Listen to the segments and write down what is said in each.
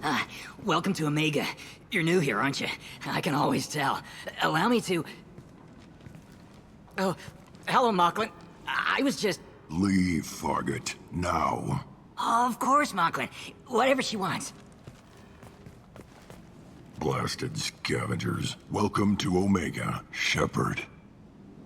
Ah, welcome to Omega. You're new here, aren't you? I can always tell. Allow me to... Oh, hello, Mocklin. I was just... Leave, Fargate. Now. Of course, Mocklin. Whatever she wants. Blasted scavengers. Welcome to Omega, Shepard.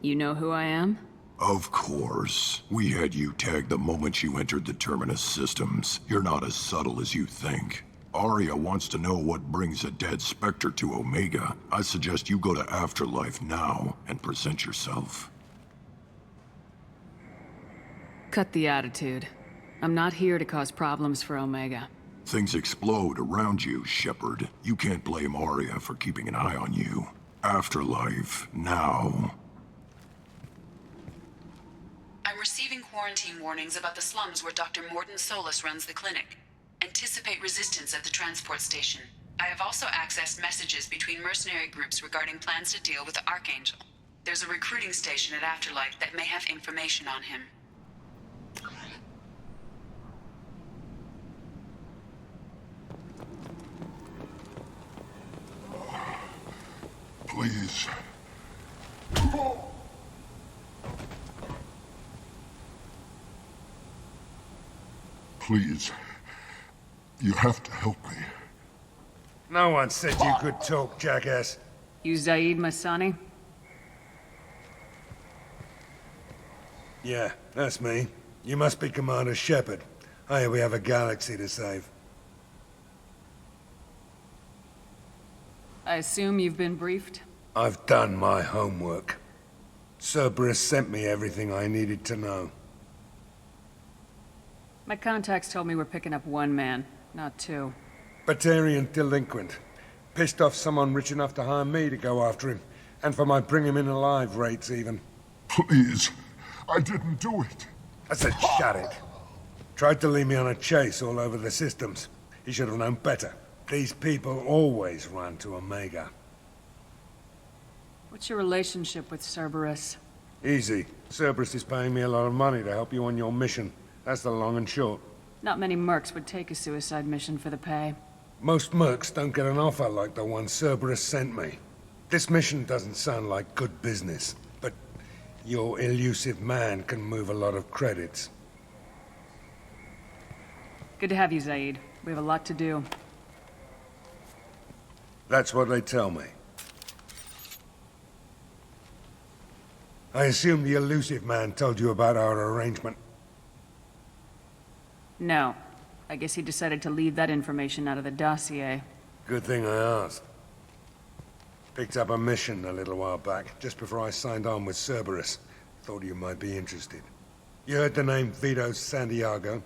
You know who I am? Of course. We had you tagged the moment you entered the Terminus systems. You're not as subtle as you think. Arya wants to know what brings a dead Spectre to Omega. I suggest you go to Afterlife now and present yourself. Cut the attitude. I'm not here to cause problems for Omega. Things explode around you, Shepard. You can't blame Arya for keeping an eye on you. Afterlife, now. I'm receiving quarantine warnings about the slums where Dr. Mordin Solus runs the clinic. Anticipate resistance at the transport station. I have also accessed messages between mercenary groups regarding plans to deal with the Archangel. There's a recruiting station at Afterlife that may have information on him. Please. Please. You have to help me. No one said you could talk, jackass. You Zaid Masani? Yeah, that's me. You must be Commander Shepard. Hey, we have a galaxy to save. I assume you've been briefed? I've done my homework. Cerberus sent me everything I needed to know. My contacts told me we're picking up one man, not two. Batarian delinquent. Pissed off someone rich enough to hire me to go after him. And for my bring him in alive rates, even. Please. I didn't do it. I said shut it. Tried to lead me on a chase all over the systems. He should have known better. These people always run to Omega. What's your relationship with Cerberus? Easy. Cerberus is paying me a lot of money to help you on your mission. That's the long and short. Not many mercs would take a suicide mission for the pay. Most mercs don't get an offer like the one Cerberus sent me. This mission doesn't sound like good business, but your elusive man can move a lot of credits. Good to have you, Zaid. We have a lot to do. That's what they tell me. I assume the elusive man told you about our arrangement. No. I guess he decided to leave that information out of the dossier. Good thing I asked. Picked up a mission a little while back, just before I signed on with Cerberus. Thought you might be interested. You heard the name Vito Santiago?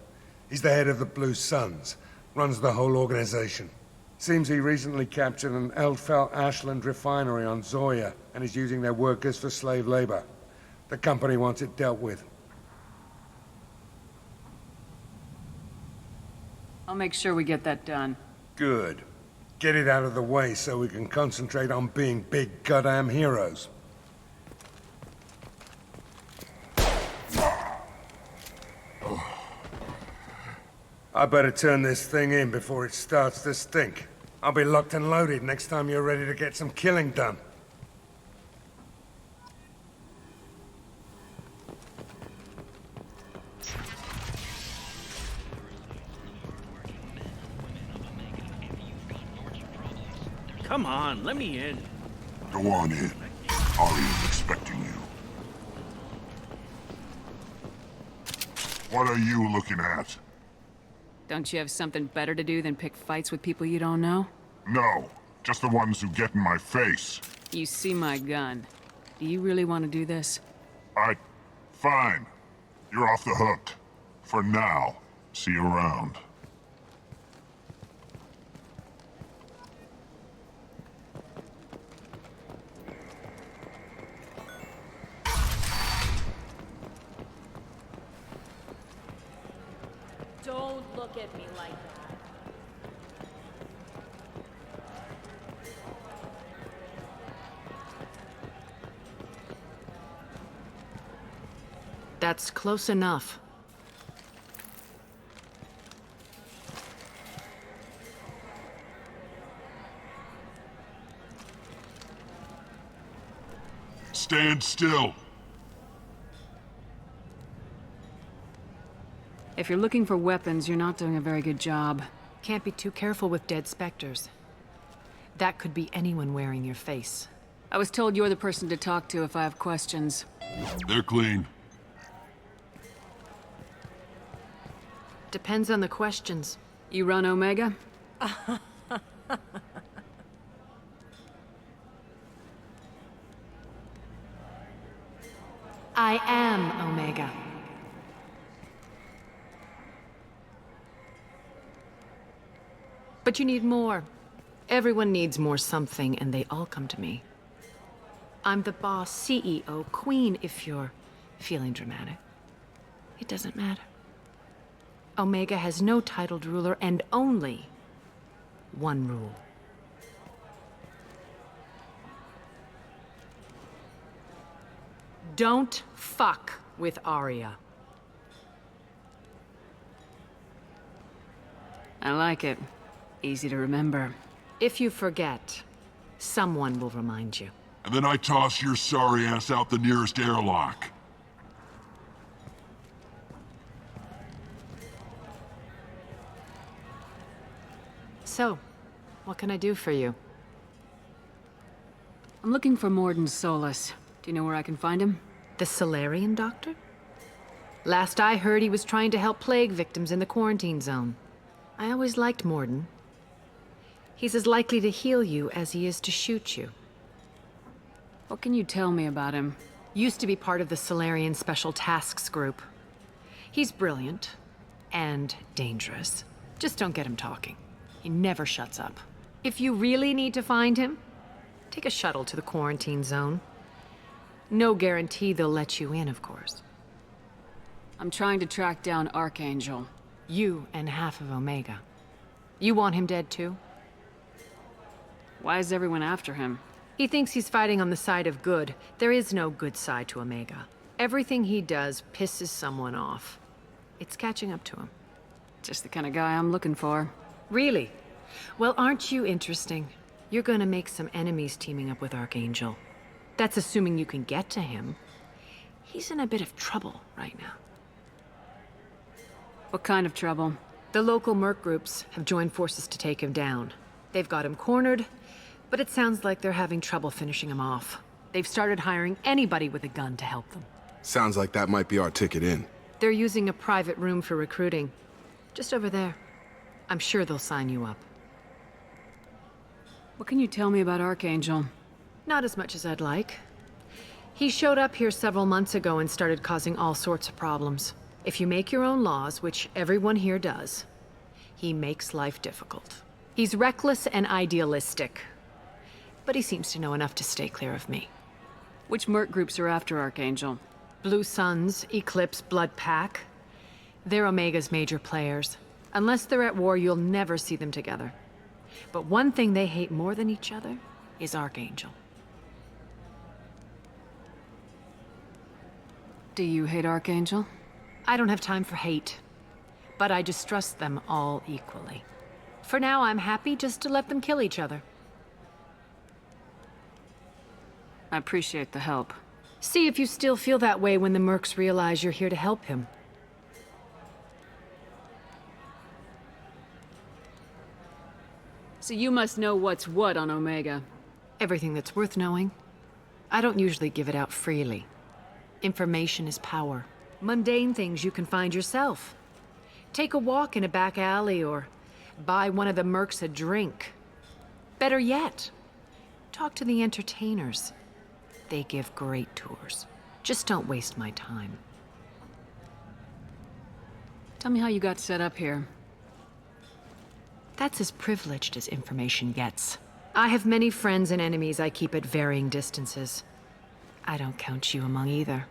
He's the head of the Blue Suns, runs the whole organization. Seems he recently captured an Eldfell Ashland refinery on Zoya, and is using their workers for slave labor. The company wants it dealt with. I'll make sure we get that done. Good. Get it out of the way so we can concentrate on being big goddamn heroes. I better turn this thing in before it starts to stink. I'll be locked and loaded next time you're ready to get some killing done. Come on, let me in. Go on in. Arya's expecting you. What are you looking at? Don't you have something better to do than pick fights with people you don't know? No, just the ones who get in my face. You see my gun. Do you really want to do this? Fine. You're off the hook. For now. See you around. Don't look at me like that. That's close enough. stand still. If you're looking for weapons, you're not doing a very good job. Can't be too careful with dead specters. That could be anyone wearing your face. I was told you're the person to talk to if I have questions. They're clean. Depends on the questions. You run Omega? I am Omega. But you need more. Everyone needs more something, and they all come to me. I'm the boss, CEO, queen, if you're feeling dramatic. It doesn't matter. Omega has no titled ruler and only one rule. Don't fuck with Arya. I like it. Easy to remember. If you forget, someone will remind you. And then I toss your sorry ass out the nearest airlock. So, what can I do for you? I'm looking for Mordin Solus. Do you know where I can find him? The Solarian doctor? Last I heard, he was trying to help plague victims in the quarantine zone. I always liked Mordin. He's as likely to heal you as he is to shoot you. What can you tell me about him? Used to be part of the Solarian Special Tasks Group. He's brilliant and dangerous. Just don't get him talking. He never shuts up. If you really need to find him, take a shuttle to the quarantine zone. No guarantee they'll let you in, of course. I'm trying to track down Archangel. You and half of Omega. You want him dead too? Why is everyone after him? He thinks he's fighting on the side of good. There is no good side to Omega. Everything he does pisses someone off. It's catching up to him. Just the kind of guy I'm looking for. Really? Well, aren't you interesting? You're gonna make some enemies teaming up with Archangel. That's assuming you can get to him. He's in a bit of trouble right now. What kind of trouble? The local merc groups have joined forces to take him down. They've got him cornered, but it sounds like they're having trouble finishing him off. They've started hiring anybody with a gun to help them. Sounds like that might be our ticket in. They're using a private room for recruiting. Just over there. I'm sure they'll sign you up. What can you tell me about Archangel? Not as much as I'd like. He showed up here several months ago and started causing all sorts of problems. If you make your own laws, which everyone here does, he makes life difficult. He's reckless and idealistic, but he seems to know enough to stay clear of me. Which merc groups are after Archangel? Blue Suns, Eclipse, Blood Pack. They're Omega's major players. Unless they're at war, you'll never see them together. But one thing they hate more than each other is Archangel. Do you hate Archangel? I don't have time for hate, but I distrust them all equally. For now, I'm happy just to let them kill each other. I appreciate the help. See if you still feel that way when the mercs realize you're here to help him. So you must know what's what on Omega. Everything that's worth knowing. I don't usually give it out freely. Information is power. Mundane things you can find yourself. Take a walk in a back alley or buy one of the mercs a drink. Better yet, talk to the entertainers. They give great tours. Just don't waste my time. Tell me how you got set up here. That's as privileged as information gets. I have many friends and enemies I keep at varying distances. I don't count you among either.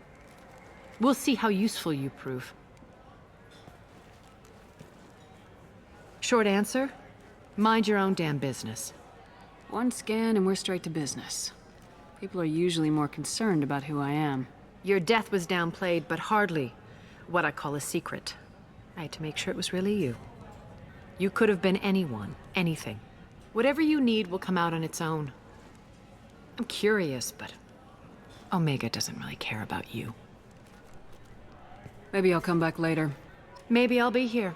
We'll see how useful you prove. Short answer? Mind your own damn business. One scan and we're straight to business. People are usually more concerned about who I am. Your death was downplayed, but hardly what I call a secret. I had to make sure it was really you. You could have been anyone, anything. Whatever you need will come out on its own. I'm curious, but Omega doesn't really care about you. Maybe I'll come back later. Maybe I'll be here.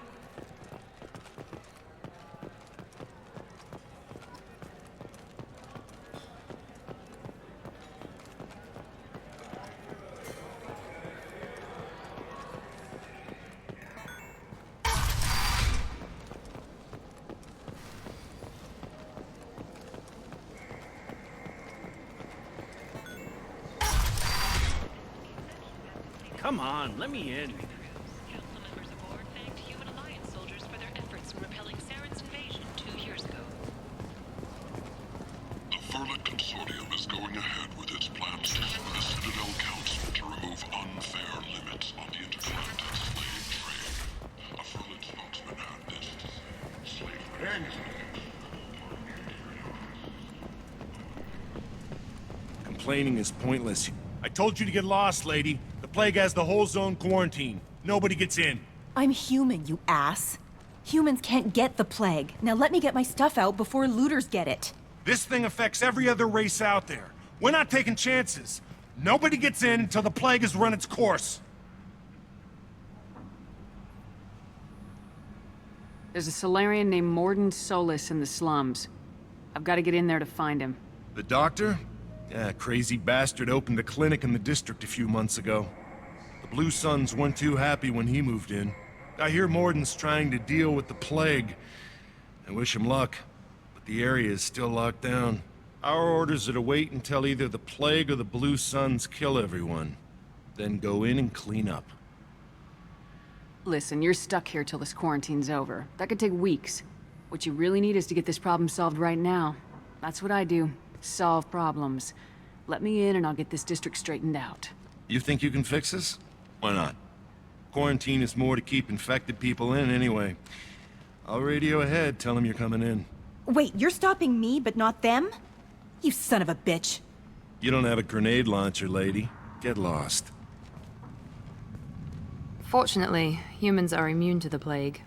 Come on, let me in. Council members aboard thanked human alliance soldiers for their efforts in repelling Saren's invasion 2 years ago. The Furlet Consortium is going ahead with its plans to form the Citadel Council to remove unfair limits on the intergalactic slave trade. A Furlet spokesman had this to say. Slave trade. Complaining is pointless. I told you to get lost, lady. The plague has the whole zone quarantined. Nobody gets in. I'm human, you ass. Humans can't get the plague. Now let me get my stuff out before looters get it. This thing affects every other race out there. We're not taking chances. Nobody gets in until the plague has run its course. There's a Solarian named Mordin Solus in the slums. I've got to get in there to find him. The doctor? Yeah, crazy bastard opened a clinic in the district a few months ago. The Blue Suns weren't too happy when he moved in. I hear Mordin's trying to deal with the plague. I wish him luck, but the area is still locked down. Our orders are to wait until either the plague or the Blue Suns kill everyone. Then go in and clean up. Listen, you're stuck here till this quarantine's over. That could take weeks. What you really need is to get this problem solved right now. That's what I do. Solve problems. Let me in and I'll get this district straightened out. You think you can fix this? Why not? Quarantine is more to keep infected people in anyway. I'll radio ahead, tell them you're coming in. Wait, you're stopping me, but not them? You son of a bitch. You don't have a grenade launcher, lady. Get lost. Fortunately, humans are immune to the plague.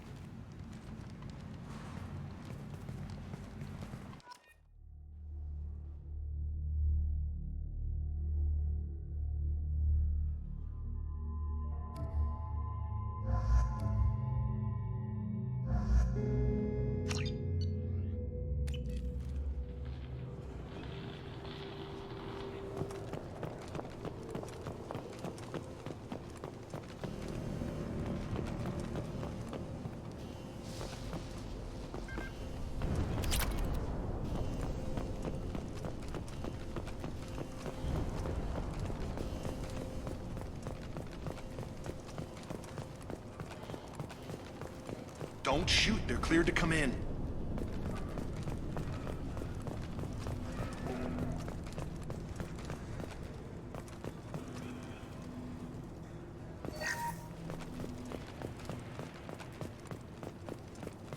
Don't shoot, they're cleared to come in.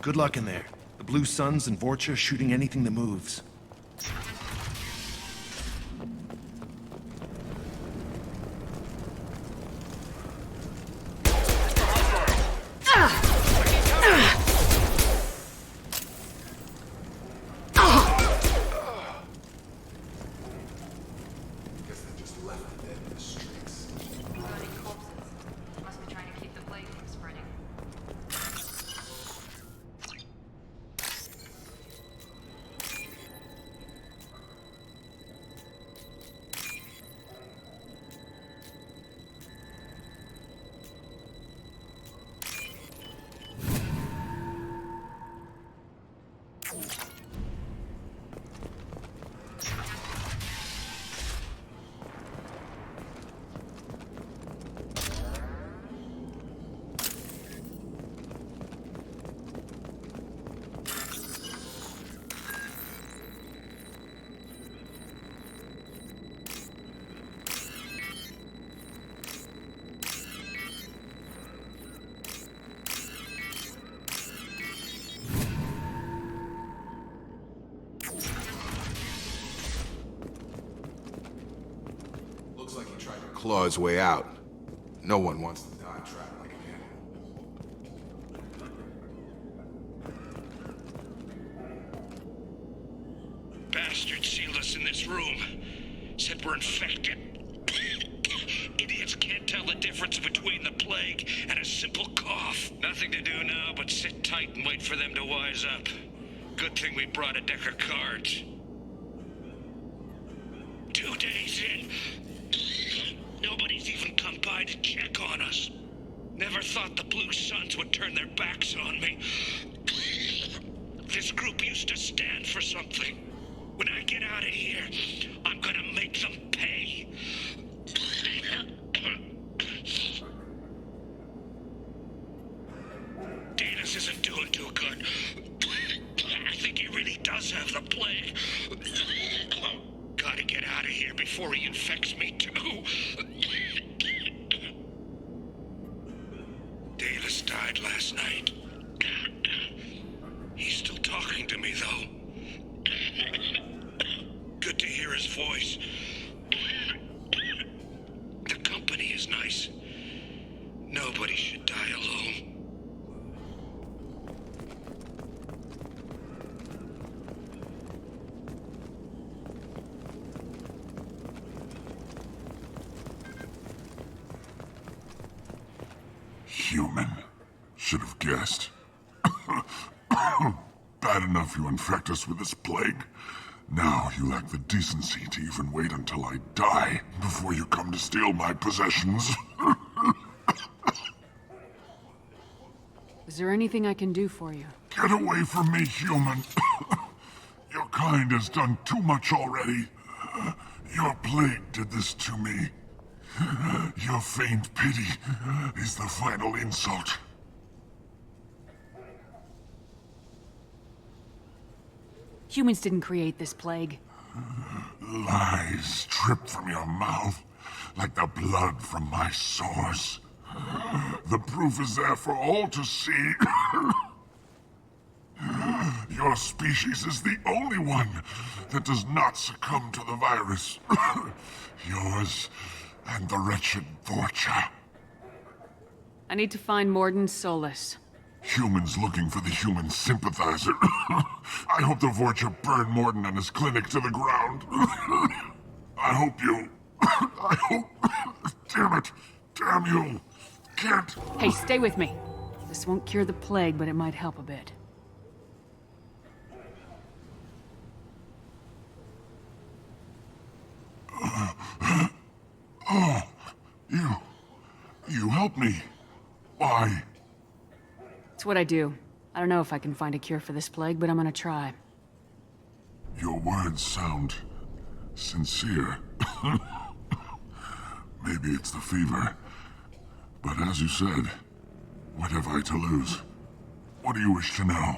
Good luck in there. The Blue Suns and Vorcha are shooting anything that moves. Claw his way out. No one wants to die trapped like him. Bastards sealed us in this room. Said we're infected. difference between the plague and a simple cough. Nothing to do now but sit tight and wait for them to wise up. Good thing we brought a deck of cards. 2 days in, nobody's even come by to check on us. Never thought the Blue Suns would turn their backs on me. This group used to stand for something. When I get out of here, I'm gonna make them pay. Danis isn't doing too good. I think he really does have the plague. Gotta get out of here before he infects me too. Davis died last night. He's still talking to me, though. Good to hear his voice. The company is nice. Nobody should die alone. Human. Should have guessed. Bad enough you infect us with this plague. Now you lack the decency to even wait until I die before you come to steal my possessions. Is there anything I can do for you? Get away from me, human. Your kind has done too much already. Your plague did this to me. Your feigned pity is the final insult. Humans didn't create this plague. Lies drip from your mouth like the blood from my sores. The proof is there for all to see. Your species is the only one that does not succumb to the virus. Yours and the wretched Vorcha. I need to find Mordin Solus. Humans looking for the human sympathizer. I hope the Vorcha burn Mordin and his clinic to the ground. I hope you... I hope... Damn it! Damn you! Can't... Hey, stay with me. This won't cure the plague, but it might help a bit. Oh, you helped me. Why? It's what I do. I don't know if I can find a cure for this plague, but I'm gonna try. Your words sound sincere. Maybe it's the fever. But as you said, what have I to lose? What do you wish to know?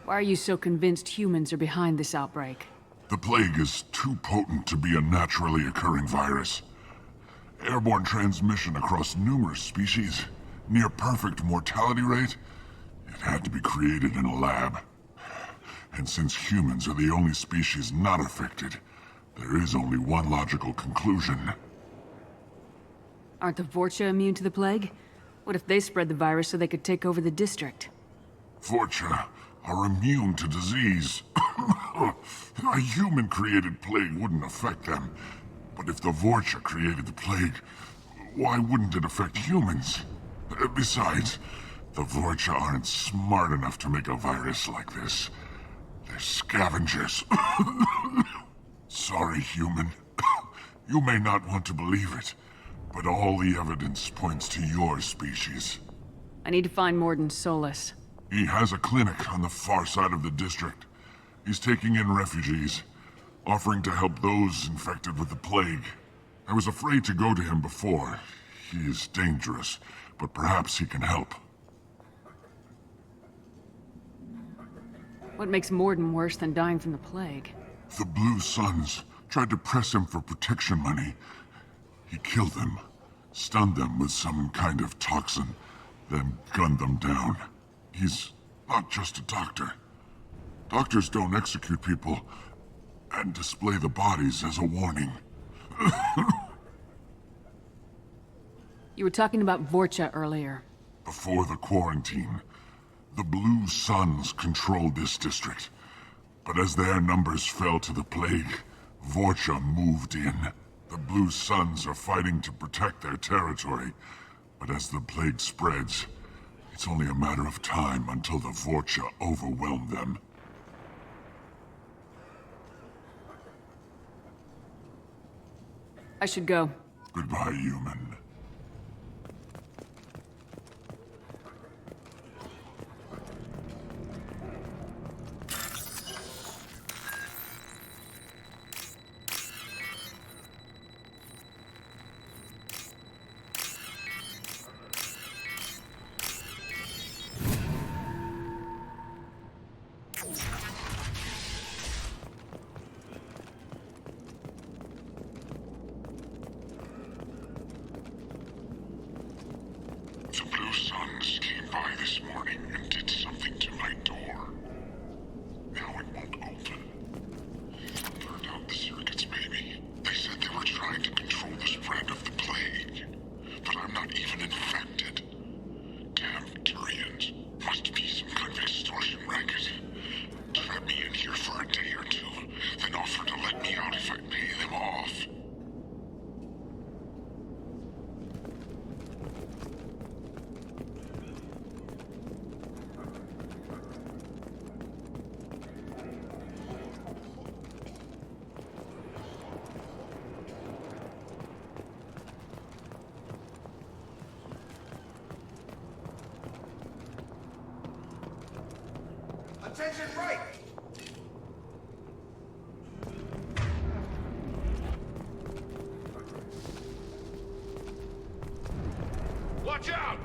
Why are you so convinced humans are behind this outbreak? The plague is too potent to be a naturally occurring virus. Airborne transmission across numerous species, near perfect mortality rate. It had to be created in a lab. And since humans are the only species not affected, there is only one logical conclusion. Aren't the Vorcha immune to the plague? What if they spread the virus so they could take over the district? Vorcha are immune to disease. A human-created plague wouldn't affect them. But if the Vorcha created the plague, why wouldn't it affect humans? Besides, the Vorcha aren't smart enough to make a virus like this. They're scavengers. Sorry, human. You may not want to believe it, but all the evidence points to your species. I need to find Mordin Solus. He has a clinic on the far side of the district. He's taking in refugees, offering to help those infected with the plague. I was afraid to go to him before. He is dangerous, but perhaps he can help. What makes Mordin worse than dying from the plague? The Blue Suns tried to press him for protection money. He killed them, stunned them with some kind of toxin, then gunned them down. He's not just a doctor. Doctors don't execute people and display the bodies as a warning. You were talking about Vorcha earlier. Before the quarantine, the Blue Suns controlled this district. But as their numbers fell to the plague, Vorcha moved in. The Blue Suns are fighting to protect their territory, but as the plague spreads, it's only a matter of time until the Vorcha overwhelm them. I should go. Goodbye, human. The Blue Suns came by this morning and did something to my door. Now it won't open. Burned out the circuits, maybe. They said they were trying to control the spread of the plague. But I'm not even infected. Damn Turians. Must be some kind of extortion racket. Trap me in here for a day or two, then offer to let me out if I pay them off. Attention right! Watch out!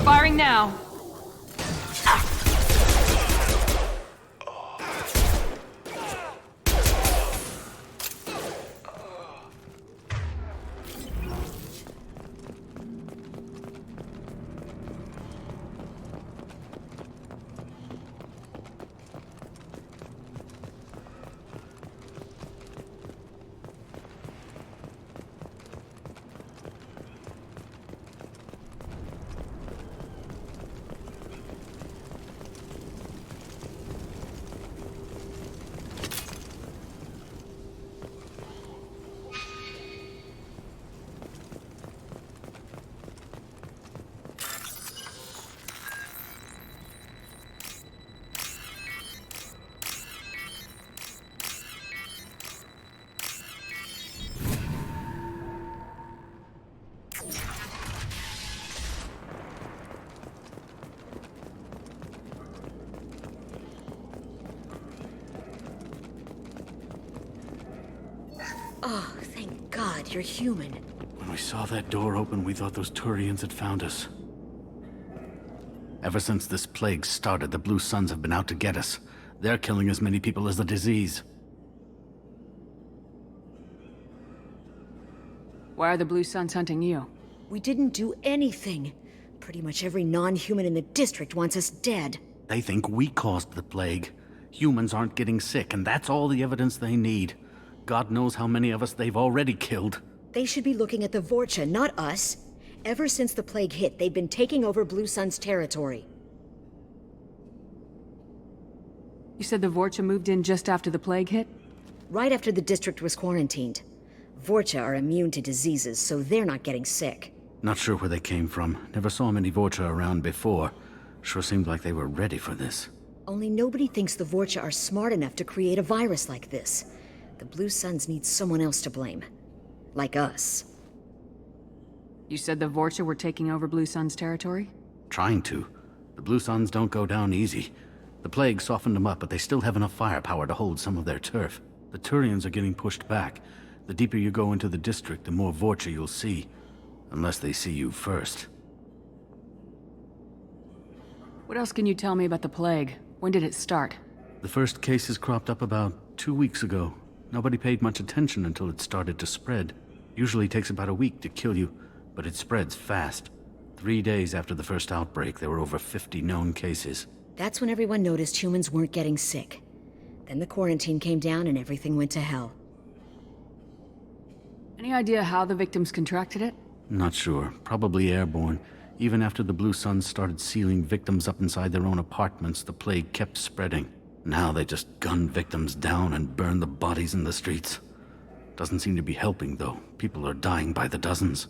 Firing now. Oh, thank God you're human. When we saw that door open, we thought those Turians had found us. Ever since this plague started, the Blue Suns have been out to get us. They're killing as many people as the disease. Why are the Blue Suns hunting you? We didn't do anything. Pretty much every non-human in the district wants us dead. They think we caused the plague. Humans aren't getting sick, and that's all the evidence they need. God knows how many of us they've already killed. They should be looking at the Vorcha, not us. Ever since the plague hit, they've been taking over Blue Sun's territory. You said the Vorcha moved in just after the plague hit? Right after the district was quarantined. Vorcha are immune to diseases, so they're not getting sick. Not sure where they came from. Never saw many Vorcha around before. Sure seemed like they were ready for this. Only nobody thinks the Vorcha are smart enough to create a virus like this. The Blue Suns need someone else to blame. Like us. You said the Vorcha were taking over Blue Sun's territory? Trying to. The Blue Suns don't go down easy. The plague softened them up, but they still have enough firepower to hold some of their turf. The Turians are getting pushed back. The deeper you go into the district, the more Vorcha you'll see. Unless they see you first. What else can you tell me about the plague? When did it start? The first cases cropped up about 2 weeks ago. Nobody paid much attention until it started to spread. Usually takes about a week to kill you, but it spreads fast. 3 days after the first outbreak, there were over 50 known cases. That's when everyone noticed humans weren't getting sick. Then the quarantine came down and everything went to hell. Any idea how the victims contracted it? Not sure. Probably airborne. Even after the Blue Suns started sealing victims up inside their own apartments, the plague kept spreading. Now they just gun victims down and burn the bodies in the streets. Doesn't seem to be helping, though. People are dying by the dozens.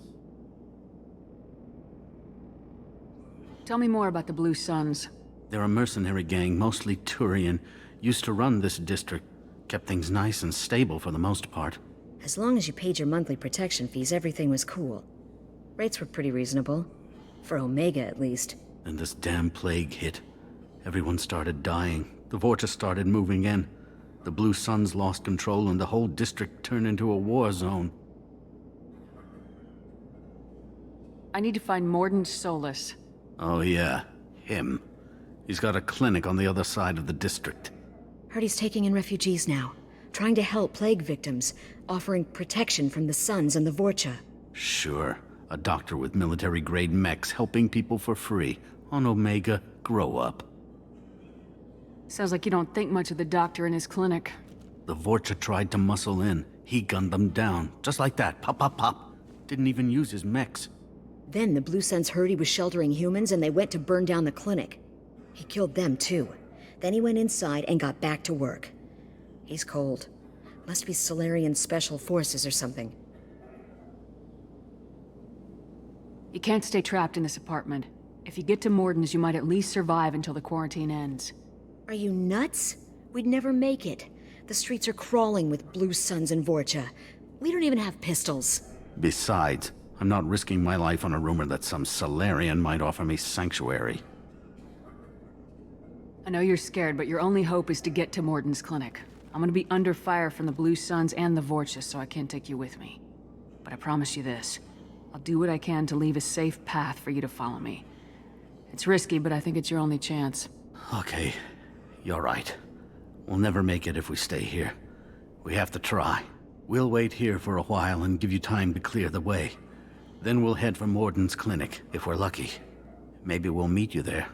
Tell me more about the Blue Suns. They're a mercenary gang, mostly Turian. Used to run this district. Kept things nice and stable for the most part. As long as you paid your monthly protection fees, everything was cool. Rates were pretty reasonable. For Omega, at least. Then this damn plague hit. Everyone started dying. The Vorcha started moving in. The Blue Suns lost control and the whole district turned into a war zone. I need to find Mordin Solus. Oh yeah, him. He's got a clinic on the other side of the district. Heard he's taking in refugees now. Trying to help plague victims. Offering protection from the Suns and the Vorcha. Sure. A doctor with military-grade mechs helping people for free. On Omega, grow up. Sounds like you don't think much of the doctor in his clinic. The Vorcha tried to muscle in. He gunned them down. Just like that. Pop, pop, pop. Didn't even use his mechs. Then the Blue Suns heard he was sheltering humans and they went to burn down the clinic. He killed them too. Then he went inside and got back to work. He's cold. Must be Solarian Special Forces or something. You can't stay trapped in this apartment. If you get to Mordin's, you might at least survive until the quarantine ends. Are you nuts? We'd never make it. The streets are crawling with Blue Suns and Vorcha. We don't even have pistols. Besides, I'm not risking my life on a rumor that some Solarian might offer me sanctuary. I know you're scared, but your only hope is to get to Mordin's clinic. I'm gonna be under fire from the Blue Suns and the Vorcha, so I can't take you with me. But I promise you this. I'll do what I can to leave a safe path for you to follow me. It's risky, but I think it's your only chance. Okay, you're right. We'll never make it if we stay here. We have to try. We'll wait here for a while and give you time to clear the way. Then we'll head for Mordin's clinic, if we're lucky. Maybe we'll meet you there.